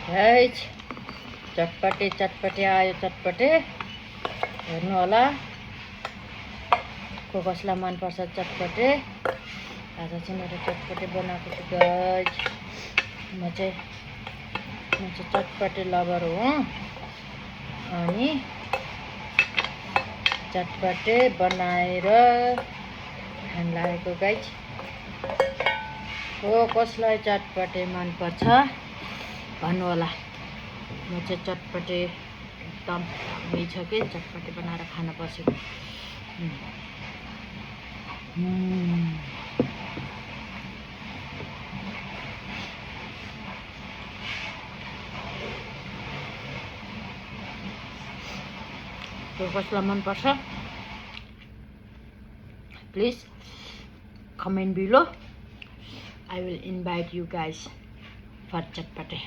Guys चटपटे चटपटे आयो चटपटे हेर्नु होला को कसलाई मन पर्छ चटपटे आज चाहिँ मेरो चटपटे बनाएको छु गाइस म चाहिँ चटपटे लभर हो अनि चटपटे बनाएर खान लागेको गाइस को कसलाई चटपटे मन पर्छ भन्नु होला म चाहिँ चटपटे एकदम उयो छ कि चटपटे बनाएर खान बसेको कसलाई मन पर्छ please comment below. I will invite you guys for chatpate.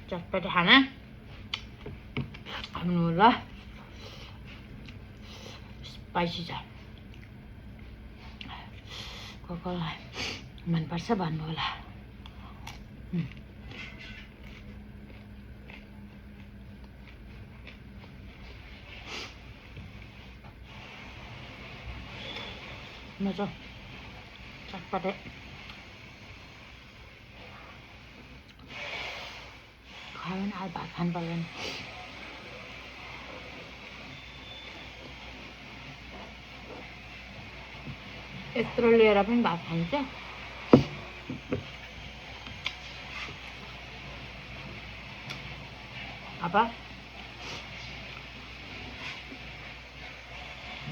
चटपटे खाना खानु होला स्पाइसी छ कसलाई मन पर्छ भन्नु होला म चाहिँ चटपटे खायो भने आज भात खानु पर्दैन यत्रो लिएर पनि भात खान्छ apa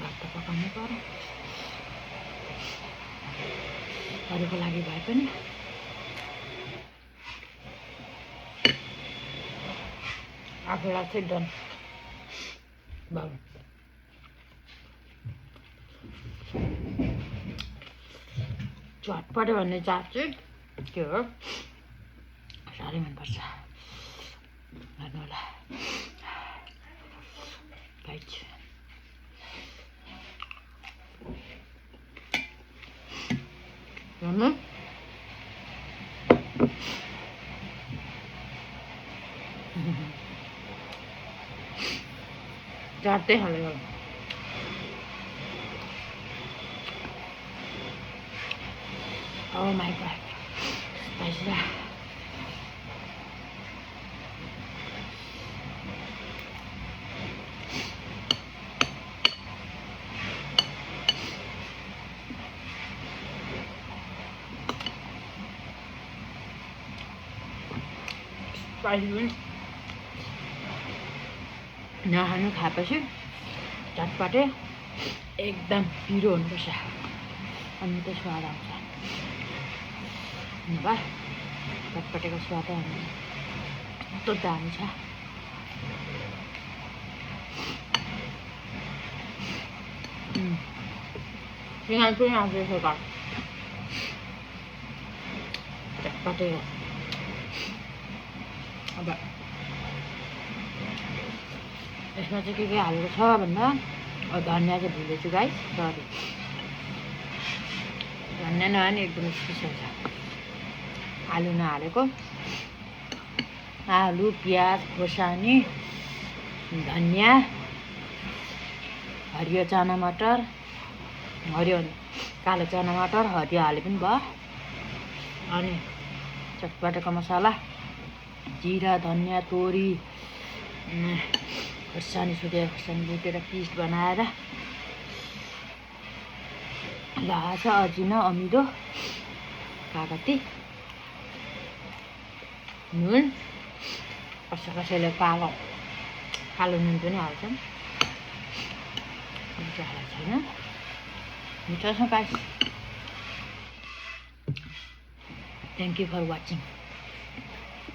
भात त पकाउनु पर्यो अरूको लागि भए पनि आफूलाई चाहिँ डन बाबु चटपटे भन्ने चाट चाहिँ के हो साह्रै मनपर्छ हेर्नु होला गाइस हेर्नु चाट्दै हालेको Oh my god, spicy. Spicy. नखानु खाएपछि चटपटे एकदम पिरो हुनुपर्छ अनि त्यो स्वाद आउँछ बा चटपटेको स्वाद आउँछ त्यो दामी छ यहाँ चाहिँ आउँछ चटपटे हो अब यसमा चाहिँ के हालेको छ भन्दा धनिया चाहिँ भुलेछु गाइस सरी धनिया नहाल्ने एकदम स्पेसल छ आलु नहालेको आलु प्याज खोर्सानी धनिया हरियो चना मटर हरियो कालो चना मटर हरियो हाले पनि भयो अनि चटपटेको मसला जिरा धनिया तोरी खोर्सानी सुकेको खोर्सानी भुटेर पेस्ट बनाएर लाछ अजिना अमिलो कागती नुन कसैले कालो नुन पनि हाल्छन् मिठो हालेको छैन मिठो छ guys thank you for watching